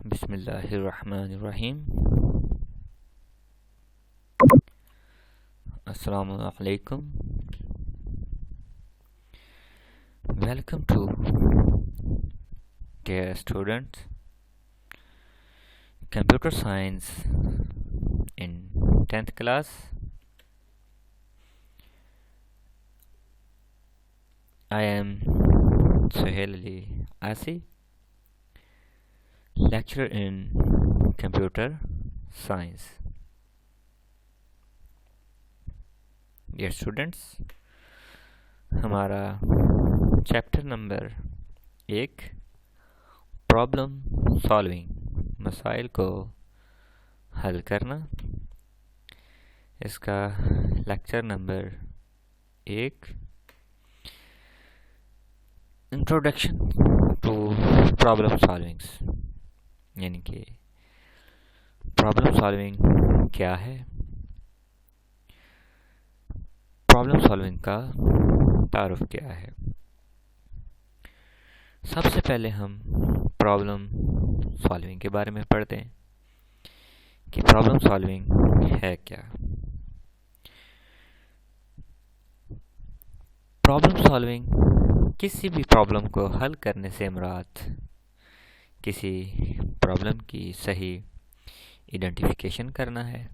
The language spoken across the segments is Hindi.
बिस्मिल्लाहिर्रहमानिर्रहीम। Assalamu alaikum. Welcome to dear students. Computer Science in 10th class. I am Suhail Ali Asi, lecturer in Computer Science. Dear students, हमारा चैप्टर नंबर 1 प्रॉब्लम सॉल्विंग, मसाइल को हल करना। इसका lecture number 1 introduction to problem solvings, यानी कि प्रॉब्लम सॉल्विंग क्या है, प्रॉब्लम सॉल्विंग का तारुफ क्या है। सबसे पहले हम प्रॉब्लम सॉल्विंग के बारे में पढ़ते हैं कि प्रॉब्लम सॉल्विंग है क्या। प्रॉब्लम सॉल्विंग किसी भी प्रॉब्लम को हल करने से मुराद किसी प्रॉब्लम की सही आइडेंटिफिकेशन करना है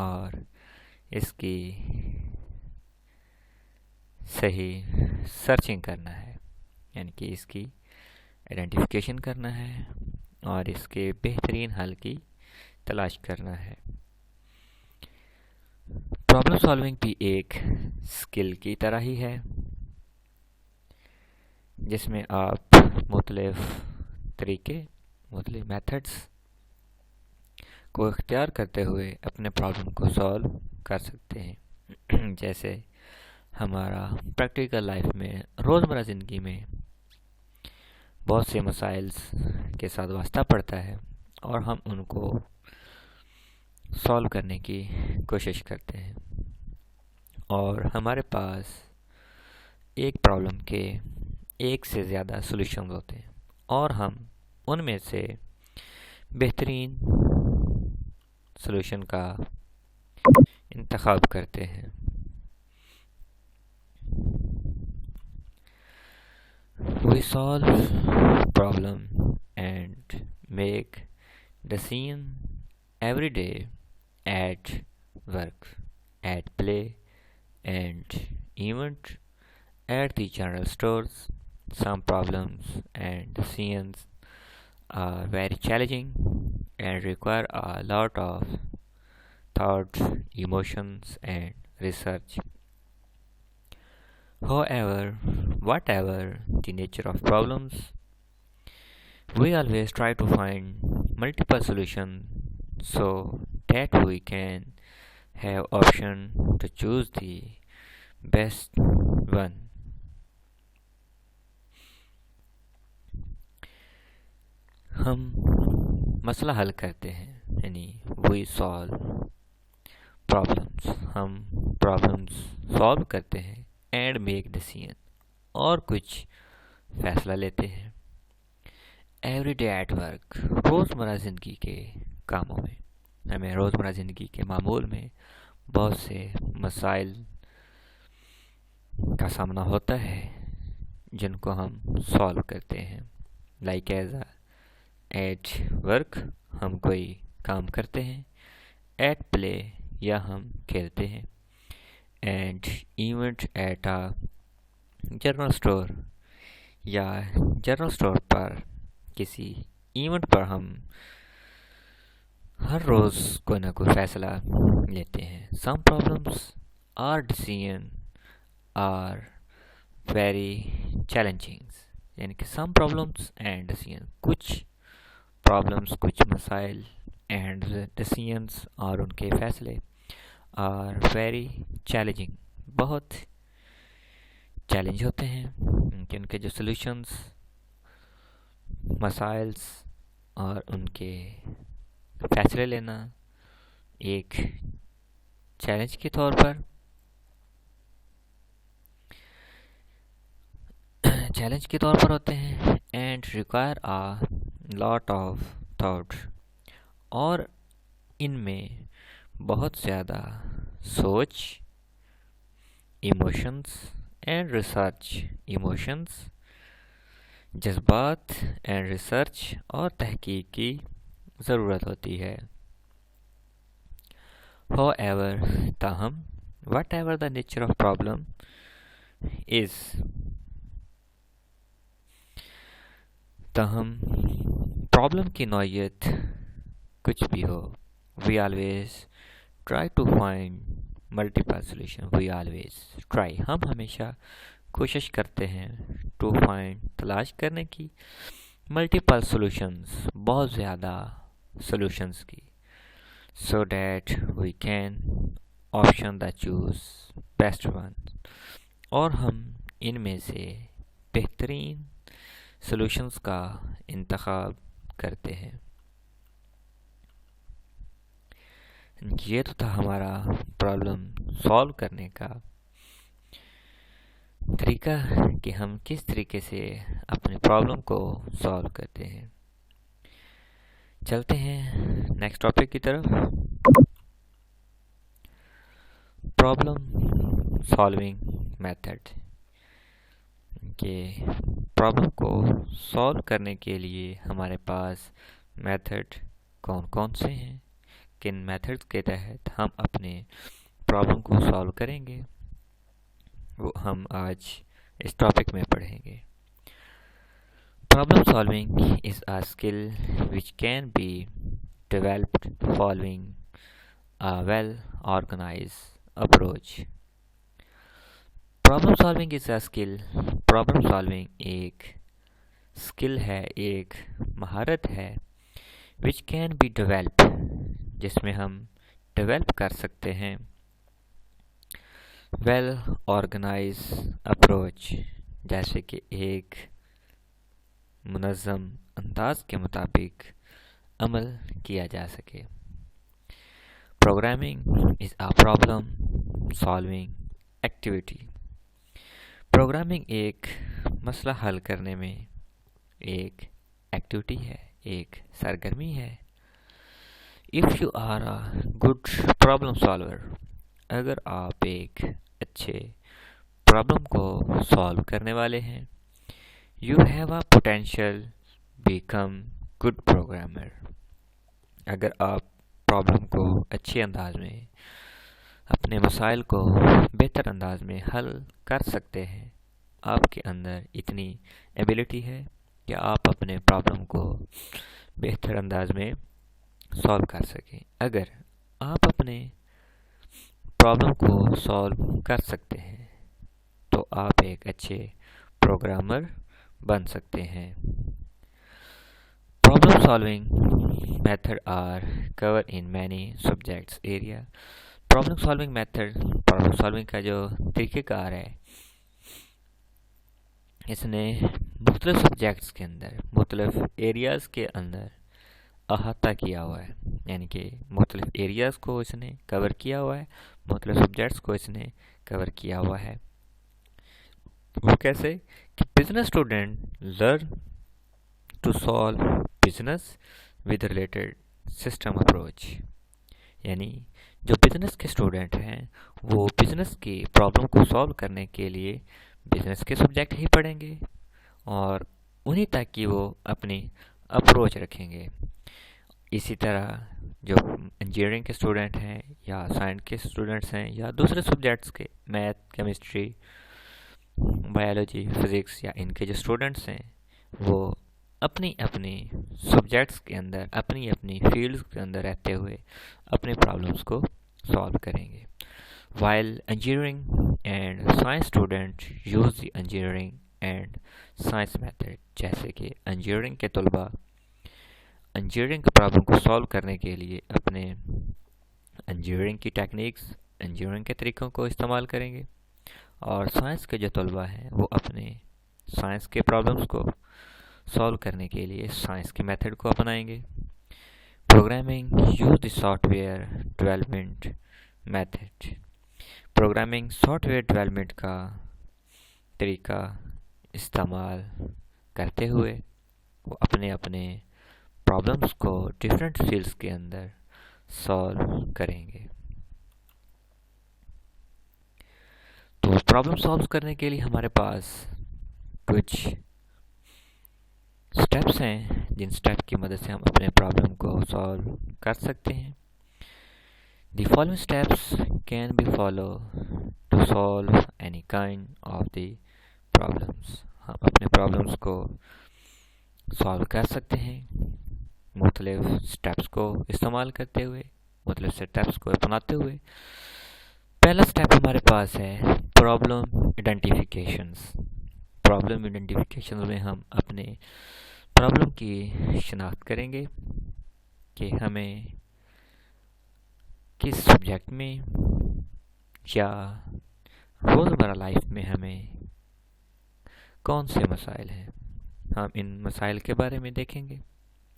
और इसकी सही सर्चिंग करना है, यानी कि इसकी आइडेंटिफिकेशन करना है और इसके बेहतरीन हल की तलाश करना है। प्रॉब्लम सॉल्विंग भी एक स्किल की तरह ही है, जिसमें आप मुख्तलिफ तरीके, मुख्तलिफ मेथड्स को इख्तियार करते हुए अपने प्रॉब्लम को सॉल्व कर सकते हैं। जैसे हमारा प्रैक्टिकल लाइफ में, रोज़मर्रा ज़िंदगी में बहुत से मसाइल्स के साथ वास्ता पड़ता है और हम उनको सॉल्व करने की कोशिश करते हैं और हमारे पास एक प्रॉब्लम के एक से ज़्यादा सॉल्यूशंस होते हैं और हम उनमें से बेहतरीन सॉल्यूशन का इंतखाब करते हैं। We solve problem and make decision every day at work, at play, and even at the general stores. Some problems and decisions are very challenging and require a lot of thought, emotions, and research. However, whatever the nature of problems, we always try to find multiple solutions so that we can have option to choose the best one. हम मसला हल करते हैं, यानी we solve problems, हम problems solve करते हैं एंड मेक डिसीजन, और कुछ फैसला लेते हैं। एवरी डे एट वर्क, रोज़मर्रा ज़िंदगी के कामों में, हमें रोज़मर्रा ज़िंदगी के मामूल में बहुत से मसाइल का सामना होता है जिनको हम सॉल्व करते हैं। लाइक एट वर्क हम कोई काम करते हैं, एट प्ले या हम खेलते हैं, and event at a general store या जनरल स्टोर पर किसी इवेंट पर हम हर रोज़ कोई ना कोई फैसला लेते हैं। Some problems are decision are very challenging, यानी कि सम प्रॉब्लम्स एंड डिसीजन, कुछ प्रॉब्लम्स, कुछ मसाइल एंड डिसीजंस और उनके फैसले आर वेरी चैलेंजिंग, बहुत चैलेंज होते हैं कि उनके जो सॉल्यूशंस, मसाइल्स और उनके फैसले लेना एक चैलेंज के तौर पर होते हैं and require a lot of thought, और इनमें बहुत ज़्यादा सोच, इमोशंस एंड रिसर्च, इमोशंस, जज्बात एंड रिसर्च और तहकीक की ज़रूरत होती है। However, ताहम, whatever the nature of problem is, ताहम प्रॉब्लम की नौइयत कुछ भी हो, we always try to find multiple solution, we always try, हम हमेशा कोशिश करते हैं to find, तलाश करने की, multiple solutions, बहुत ज़्यादा solutions की, so that we can option the choose best one, और हम इनमें से बेहतरीन सॉल्यूशंस का इंतखाब करते हैं। ये तो था हमारा प्रॉब्लम सॉल्व करने का तरीका कि हम किस तरीके से अपने प्रॉब्लम को सॉल्व करते हैं। चलते हैं नेक्स्ट टॉपिक की तरफ। प्रॉब्लम सॉल्विंग मेथड, कि प्रॉब्लम को सॉल्व करने के लिए हमारे पास मेथड कौन कौन से हैं, किन मेथड्स के तहत हम अपने प्रॉब्लम को सॉल्व करेंगे, वो हम आज इस टॉपिक में पढ़ेंगे। Problem solving is a skill which can be developed following a well organised approach. Problem solving is a skill, problem solving एक स्किल है, एक महारत है, विच कैन बी डेवलप, जिसमें हम डेवलप कर सकते हैं, वेल ऑर्गेनाइज अप्रोच, जैसे कि एक मुनज़्ज़म अंदाज के मुताबिक अमल किया जा सके। Programming is a problem solving activity, programming एक मसला हल करने में एक एक्टिविटी है, एक सरगर्मी है। If you are a good problem solver, अगर आप एक अच्छे प्रॉब्लम को सॉल्व करने वाले हैं, you have a potential become good programmer, अगर आप प्रॉब्लम को अच्छे अंदाज में, अपने मसाइल को बेहतर अंदाज में हल कर सकते हैं, आपके अंदर इतनी एबिलिटी है कि आप अपने प्रॉब्लम को बेहतर अंदाज में सॉल्व कर सकें। अगर आप अपने प्रॉब्लम को सॉल्व कर सकते हैं तो आप एक अच्छे प्रोग्रामर बन सकते हैं। Problem solving method are cover in many subjects area, problem solving method, problem solving का जो तरीक़ेकार है, इसने मुख्तलिफ सब्जेक्ट्स के अंदर, मुख्तलिफ एरियाज़ के अंदर अहाता किया हुआ है, यानी कि मुख्तलिफ एरियाज़ को इसने कवर किया हुआ है, मुख्तलिफ सब्जेक्ट्स को इसने कवर किया हुआ है। वो कैसे कि business student learn to solve business with related system approach, यानी जो बिजनेस के स्टूडेंट हैं वो बिजनेस की प्रॉब्लम को सॉल्व करने के लिए बिजनेस के सब्जेक्ट ही पढ़ेंगे और उन्हीं तक की वो अपनी अप्रोच रखेंगे। इसी तरह जो इंजीनियरिंग के स्टूडेंट हैं या साइंस के स्टूडेंट्स हैं या दूसरे सब्जेक्ट्स के, मैथ, केमिस्ट्री, बायोलॉजी, फिज़िक्स, या इनके जो स्टूडेंट्स हैं वो अपनी अपनी सब्जेक्ट्स के अंदर, अपनी अपनी फील्ड्स के अंदर रहते हुए अपने प्रॉब्लम्स को सॉल्व करेंगे। While engineering and science students use the engineering and science method, जैसे कि इंजीनियरिंग के तलबा इंजीनियरिंग की प्रॉब्लम को सॉल्व करने के लिए अपने इंजीनियरिंग की टेक्निक्स, इंजीनियरिंग के तरीक़ों को इस्तेमाल करेंगे, और साइंस के जो तलबा हैं वो अपने साइंस के प्रॉब्लम्स को सॉल्व करने के लिए साइंस के मेथड को अपनाएंगे। Programming use the software development method, programming software development का तरीका इस्तेमाल करते हुए वो अपने अपने प्रॉब्लम्स को डिफरेंट फील्ड्स के अंदर सॉल्व करेंगे। तो प्रॉब्लम सॉल्व करने के लिए हमारे पास कुछ स्टेप्स हैं जिन स्टेप की मदद से हम अपने प्रॉब्लम को सॉल्व कर सकते हैं। The following steps can be followed to solve any kind of the problems. हम अपने प्रॉब्लम्स को सॉल्व कर सकते हैं मुख्तलिफ स्टेप्स को इस्तेमाल करते हुए, मुख्तलिफ स्टेप्स को अपनाते हुए। पहला स्टेप हमारे पास है प्रॉब्लम आइडेंटिफिकेशंस। प्रॉब्लम आइडेंटिफिकेशन में हम अपने प्रॉब्लम की शिनाख्त करेंगे कि हमें किस सब्जेक्ट में या रोज़मर्रा लाइफ में हमें कौन से मसाइल हैं। हम इन मसाइल के बारे में देखेंगे,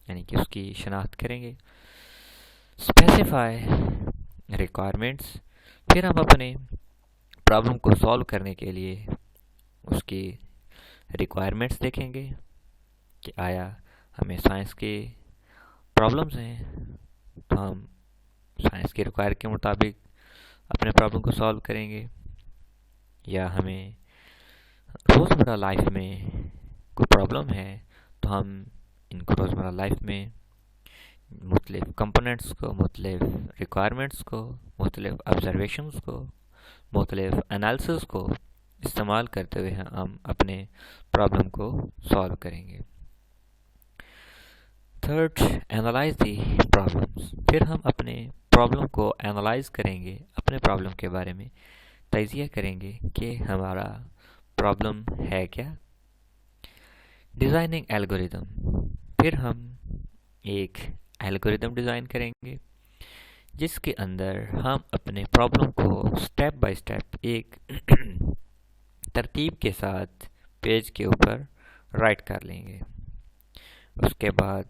यानी कि उसकी शनाख्त करेंगे। स्पेसिफाई रिक्वायरमेंट्स, फिर हम अपने प्रॉब्लम को सॉल्व करने के लिए उसकी रिक्वायरमेंट्स देखेंगे कि आया हमें साइंस के प्रॉब्लम्स हैं तो हम साइंस के रिक्वायर के मुताबिक अपने प्रॉब्लम को सॉल्व करेंगे, या हमें रोज़मर्रा लाइफ में कोई प्रॉब्लम है तो हम इनको रोज़मर्रा लाइफ में मुख्तलिफ कंपोनेंट्स को, मुख्तलिफ रिक्वायरमेंट्स को, मुख्तलिफ ऑब्जर्वेशंस को, मुख्तलिफ एनालिसिस को इस्तेमाल करते हुए हम अपने प्रॉब्लम को सॉल्व करेंगे। Third, analyse the problems. फिर हम अपने प्रॉब्लम को एनालाइज करेंगे, अपने प्रॉब्लम के बारे में तजिया करेंगे कि हमारा प्रॉब्लम है क्या। डिज़ाइनिंग एल्गोरिदम, फिर हम एक एल्गोरिदम डिज़ाइन करेंगे जिसके अंदर हम अपने प्रॉब्लम को स्टेप बाय स्टेप एक तरतीब के साथ पेज के ऊपर राइट कर लेंगे। उसके बाद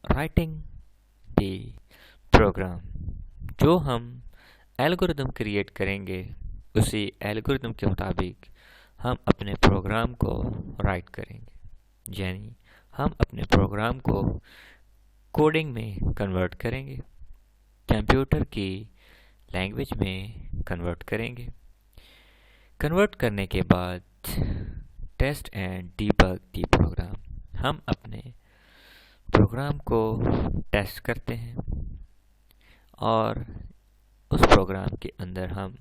राइटिंग द प्रोग्राम, जो हम एल्गोरिदम क्रिएट करेंगे उसी एल्गोरिदम के मुताबिक हम अपने प्रोग्राम को राइट करेंगे, यानी हम अपने प्रोग्राम को कोडिंग में कन्वर्ट करेंगे, कंप्यूटर की लैंग्वेज में कन्वर्ट करेंगे। कन्वर्ट करने के बाद test and debug the program, हम अपने प्रोग्राम को टेस्ट करते हैं और उस प्रोग्राम के अंदर हम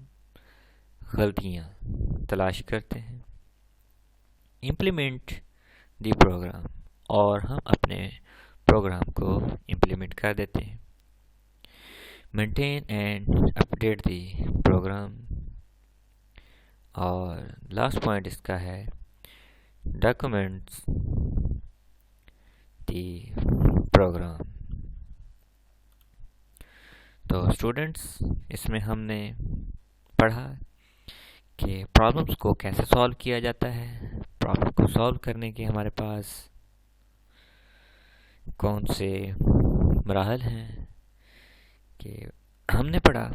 गलतियाँ तलाश करते हैं। इम्प्लीमेंट द प्रोग्राम, और हम अपने प्रोग्राम को इम्प्लीमेंट कर देते हैं। Maintain and update the program, और लास्ट पॉइंट इसका है डॉक्यूमेंट्स द प्रोग्राम। तो स्टूडेंट्स, इसमें हमने पढ़ा कि प्रॉब्लम्स को कैसे सॉल्व किया जाता है, प्रॉब्लम को सॉल्व करने के हमारे पास कौन से मराहल हैं, कि हमने पढ़ा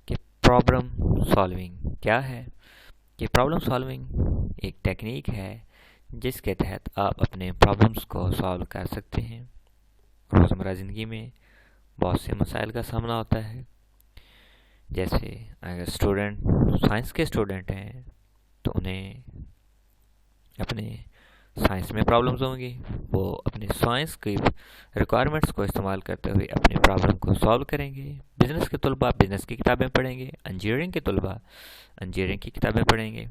कि प्रॉब्लम सॉल्विंग क्या है, कि प्रॉब्लम सॉल्विंग एक टेक्निक है जिसके तहत आप अपने प्रॉब्लम्स को सॉल्व कर सकते हैं। रोज़मर्रा ज़िंदगी में बहुत से मसाइल का सामना होता है, जैसे अगर स्टूडेंट साइंस के स्टूडेंट हैं तो उन्हें अपने साइंस में प्रॉब्लम्स होंगी, वो अपने साइंस की रिक्वायरमेंट्स को इस्तेमाल करते हुए अपने प्रॉब्लम को सॉल्व करेंगे। बिज़नेस के तलबा बिज़नेस की किताबें पढ़ेंगे, इंजीनियरिंग के तलबा इंजीनियरिंग की किताबें पढ़ेंगे।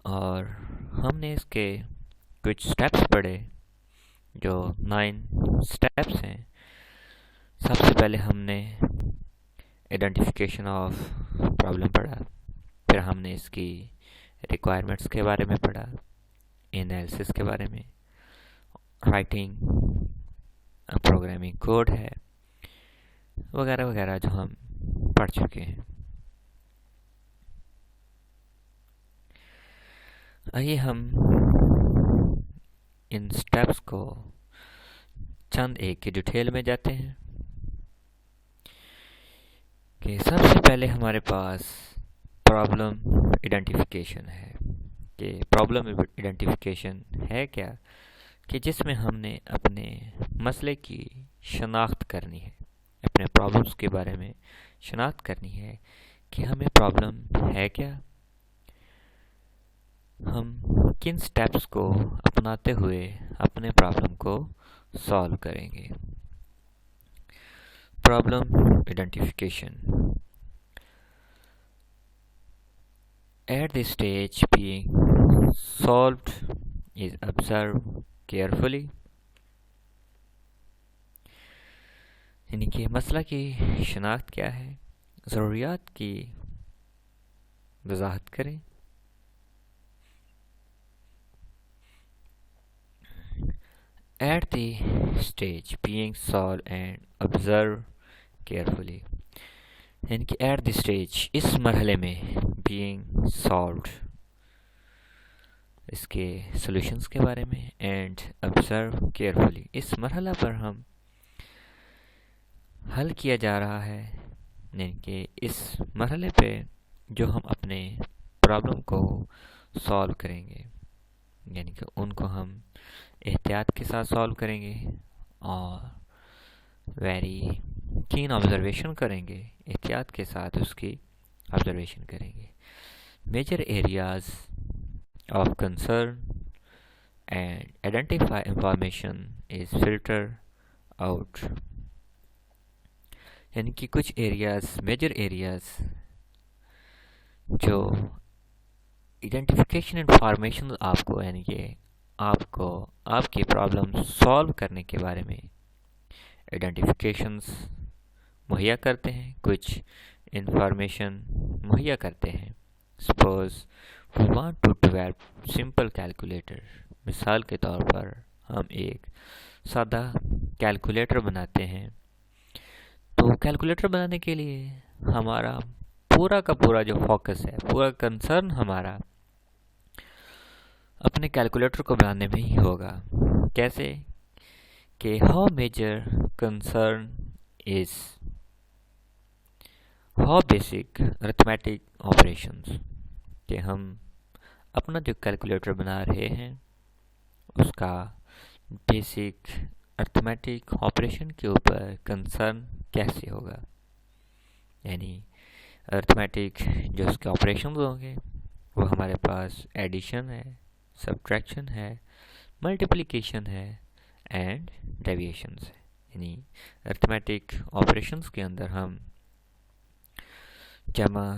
और हमने इसके कुछ स्टेप्स पढ़े जो 9 स्टेप्स हैं। सबसे पहले हमने आइडेंटिफिकेशन ऑफ प्रॉब्लम पढ़ा, फिर हमने इसकी रिक्वायरमेंट्स के बारे में पढ़ा, एनालिसिस के बारे में, राइटिंग प्रोग्रामिंग कोड है, वगैरह वगैरह जो हम पढ़ चुके हैं। आइए हम इन स्टेप्स को चंद एक की डिटेल में जाते हैं। कि सबसे पहले हमारे पास प्रॉब्लम आइडेंटिफिकेशन है, कि प्रॉब्लम आइडेंटिफिकेशन है क्या, कि जिसमें हमने अपने मसले की शनाख्त करनी है, अपने प्रॉब्लम्स के बारे में शनाख्त करनी है कि हमें प्रॉब्लम है क्या, हम किन स्टेप्स को अपनाते हुए अपने प्रॉब्लम को सॉल्व करेंगे। Problem identification. At this stage, being solved is observed carefully, यानी कि मसला की शनाख्त क्या है, ज़रूरियात की वजाहत करें। At the stage being solved and observed carefully, यानी कि एट द स्टेज, इस मरहले में, बीइंग सॉल्व्ड, इसके सॉल्यूशंस के बारे में, एंड ऑब्जर्व केयरफुली, इस मरहला पर हम हल किया जा रहा है, यानी कि इस मरहले पे जो हम अपने प्रॉब्लम को सॉल्व करेंगे, यानी कि उनको हम एहतियात के साथ सॉल्व करेंगे और वेरी कीन ऑब्जर्वेशन करेंगे, एहतियात के साथ उसकी ऑब्जर्वेशन करेंगे। Major areas of concern and identify information is filter out, यानी कि कुछ एरियाज, मेजर एरियाज जो आइडेंटिफिकेशन इंफॉर्मेशन आपको, यानी कि आपको आपकी प्रॉब्लम सॉल्व करने के बारे में आइडेंटिफिकेशंस मुहैया करते हैं, कुछ इंफॉर्मेशन मुहैया करते हैं। Suppose we want to develop simple calculator, मिसाल के तौर पर हम एक सादा कैलकुलेटर बनाते हैं, तो कैलकुलेटर बनाने के लिए हमारा पूरा का पूरा जो फोकस है, पूरा कंसर्न हमारा अपने कैलकुलेटर को बनाने में ही होगा। कैसे कि how major concern is how basic arithmetic operations, कि हम अपना जो कैलकुलेटर बना रहे हैं उसका बेसिक अरिथमेटिक ऑपरेशन के ऊपर कंसर्न कैसे होगा, यानी अरिथमेटिक जो उसके ऑपरेशन होंगे वो हमारे पास एडिशन है, सब्ट्रैक्शन है, मल्टीप्लिकेशन है एंड डेविएशंस है। यानी अरिथमेटिक ऑपरेशंस के अंदर हम जमा,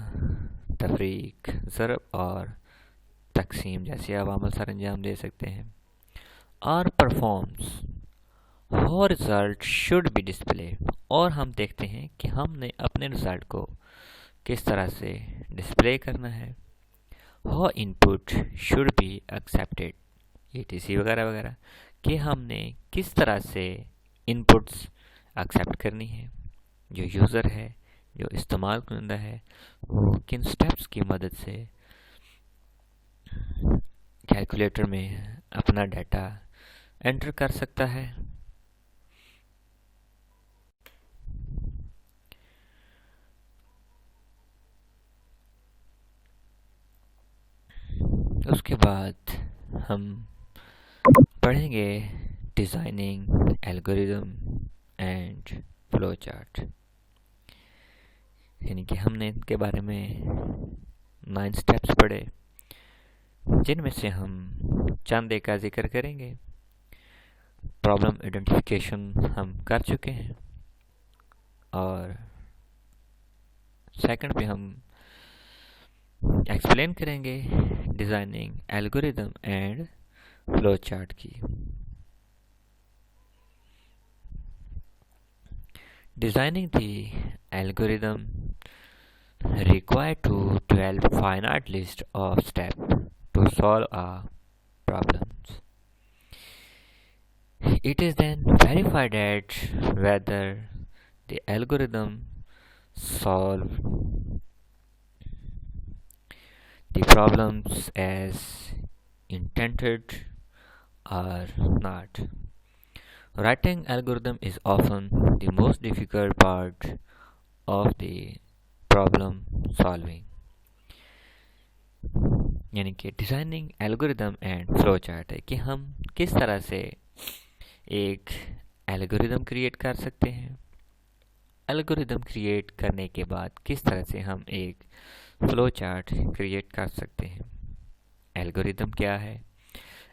तफरीक, ज़रब और तकसीम जैसे अवामल सर अंजाम दे सकते हैं। और performs how result should be display, और हम देखते हैं कि हमने अपने रिज़ल्ट को किस तरह से डिस्प्ले करना है। How input should be accepted, ETC वगैरह वगैरह, कि हमने किस तरह से इनपुट्स एक्सेप्ट करनी है। जो यूज़र है, जो इस्तेमाल करना है, वो किन स्टेप्स की मदद से कैलकुलेटर में अपना डाटा एंटर कर सकता है। उसके बाद हम पढ़ेंगे designing algorithm and flow chart, यानी कि हमने इनके बारे में 9 स्टेप्स पढ़े, जिनमें से हम चंद एक का जिक्र करेंगे। प्रॉब्लम आइडेंटिफिकेशन हम कर चुके हैं और सेकंड पे हम एक्सप्लेन करेंगे designing algorithm and flow chart की। Designing the algorithm required to develop finite list of steps to solve a problems. It is then verified that whether the algorithm solve the problems as intended or not. Writing algorithm is often the most difficult part of the problem solving. यानी कि designing algorithm and flow chart है कि हम किस तरह से एक एल्गोरिदम क्रिएट कर सकते हैं। एल्गोरिदम क्रिएट करने के बाद किस तरह से हम एक फ्लो चार्ट क्रिएट कर सकते हैं। एल्गोरिदम क्या है?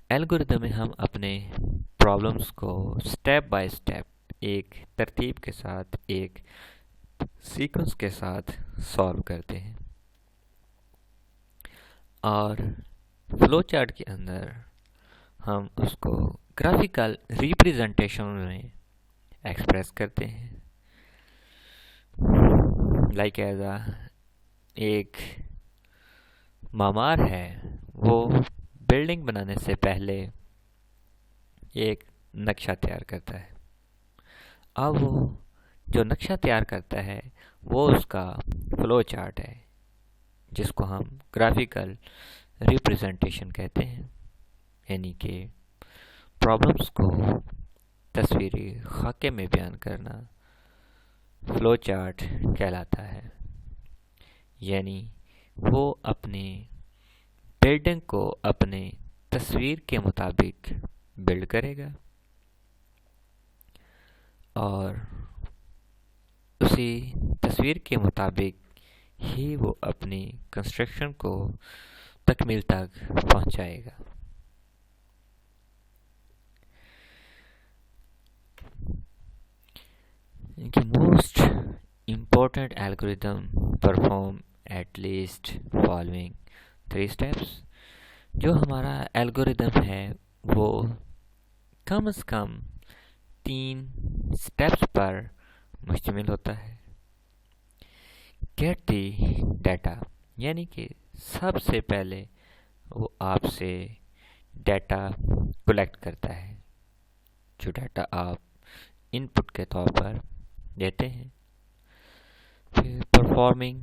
एल्गोरिदम में हम अपने प्रॉब्लम्स को स्टेप बाय स्टेप एक तरतीब के साथ, एक सीक्वेंस के साथ सॉल्व करते हैं और फ्लो चार्ट के अंदर हम उसको ग्राफिकल रिप्रेजेंटेशन में एक्सप्रेस करते हैं। लाइक एज एक मामार है, वो बिल्डिंग बनाने से पहले एक नक्शा तैयार करता है। अब वो जो नक्शा तैयार करता है वो उसका फ्लो चार्ट है, जिसको हम ग्राफिकल रिप्रेजेंटेशन कहते हैं। यानी कि प्रॉब्लम्स को तस्वीरी खाके में बयान करना फ्लो चार्ट कहलाता है। यानी वो अपनी बिल्डिंग को अपने तस्वीर के मुताबिक बिल्ड करेगा और उसी तस्वीर के मुताबिक ही वो अपनी कंस्ट्रक्शन को तकमील तक पहुंचाएगा। इनकी most important algorithm perform at least following 3 steps. जो हमारा एल्गोरिदम है वो कम से कम 3 स्टेप्स पर मुश्तमिल होता है। गेट दी डाटा, यानी कि सबसे पहले वो आपसे डाटा कलेक्ट करता है, जो डाटा आप इनपुट के तौर पर देते हैं। फिर परफॉर्मिंग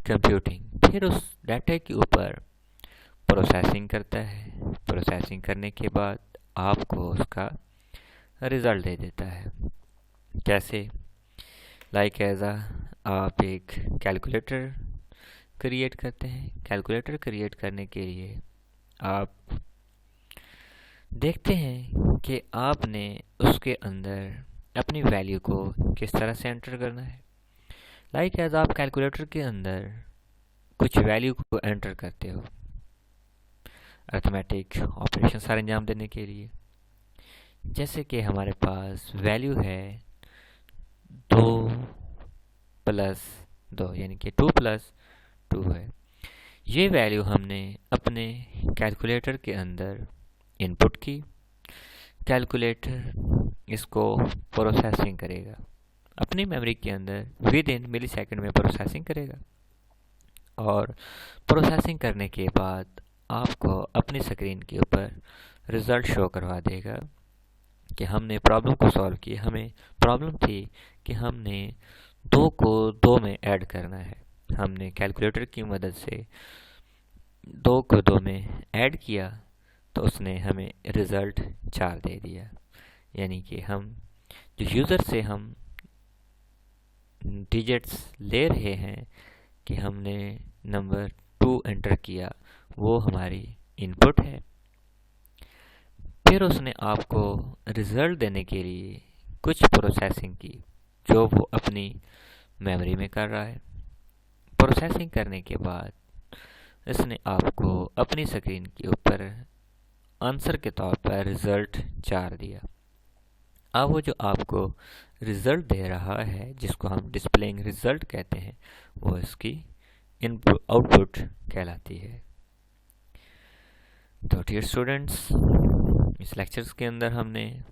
कंप्यूटिंग, फिर उस डाटा के ऊपर प्रोसेसिंग करता है। प्रोसेसिंग करने के बाद आपको उसका रिज़ल्ट दे देता है। जैसे लाइक एज आप एक कैलकुलेटर क्रिएट करते हैं। कैलकुलेटर क्रिएट करने के लिए आप देखते हैं कि आपने उसके अंदर अपनी वैल्यू को किस तरह से एंटर करना है। लाइक एज आप कैलकुलेटर के अंदर कुछ वैल्यू को एंटर करते हो अर्थमेटिक ऑपरेशन सर अंजाम देने के लिए। जैसे कि हमारे पास वैल्यू है 2+2, यानी कि 2+2 है। ये वैल्यू हमने अपने कैलकुलेटर के अंदर इनपुट की। कैलकुलेटर इसको प्रोसेसिंग करेगा, अपनी मेमोरी के अंदर विद इन मिली सेकेंड में प्रोसेसिंग करेगा और प्रोसेसिंग करने के बाद आपको अपनी स्क्रीन के ऊपर रिज़ल्ट शो करवा देगा कि हमने प्रॉब्लम को सॉल्व की। हमें प्रॉब्लम थी कि हमने 2 को 2 में ऐड करना है। हमने कैलकुलेटर की मदद से 2 को 2 में ऐड किया तो उसने हमें रिज़ल्ट 4 दे दिया। यानी कि हम जो यूज़र से हम डिजिट्स ले रहे हैं कि हमने नंबर 2 एंटर किया, वो हमारी इनपुट है। फिर उसने आपको रिज़ल्ट देने के लिए कुछ प्रोसेसिंग की, जो वो अपनी मेमोरी में कर रहा है। प्रोसेसिंग करने के बाद इसने आपको अपनी स्क्रीन के ऊपर आंसर के तौर पर रिज़ल्ट 4 दिया। अब वो जो आपको रिज़ल्ट दे रहा है, जिसको हम डिस्प्लेइंग रिज़ल्ट कहते हैं, वो इसकी इनपुट आउटपुट कहलाती है। तो डियर स्टूडेंट्स, इस लेक्चर्स के अंदर हमने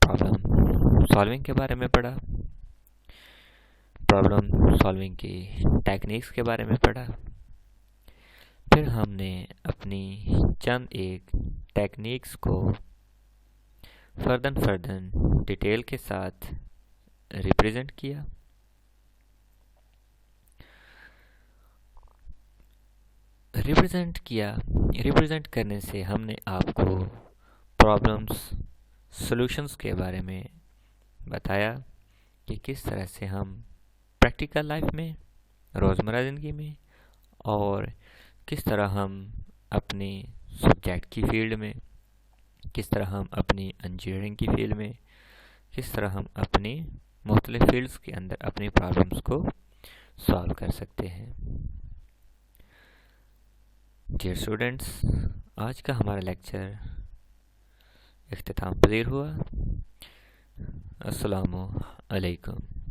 प्रॉब्लम सॉल्विंग के बारे में पढ़ा, प्रॉब्लम सॉल्विंग की टेक्निक्स के बारे में पढ़ा। फिर हमने अपनी चंद एक टेक्निक्स को फर्दन डिटेल के साथ रिप्रेजेंट किया। रिप्रेजेंट करने से हमने आपको प्रॉब्लम्स सॉल्यूशंस के बारे में बताया कि किस तरह से हम प्रैक्टिकल लाइफ में, रोज़मर्रा ज़िंदगी में और किस तरह हम अपनी सब्जेक्ट की फील्ड में, किस तरह हम अपनी इंजीनियरिंग की फील्ड में, किस तरह हम अपनी मुख्तलिफ फील्ड्स के अंदर अपनी प्रॉब्लम्स को सॉल्व कर सकते हैं। डियर स्टूडेंट्स, आज का हमारा लेक्चर इख्तिताम पज़ीर हुआ। अस्सलामु अलैकुम।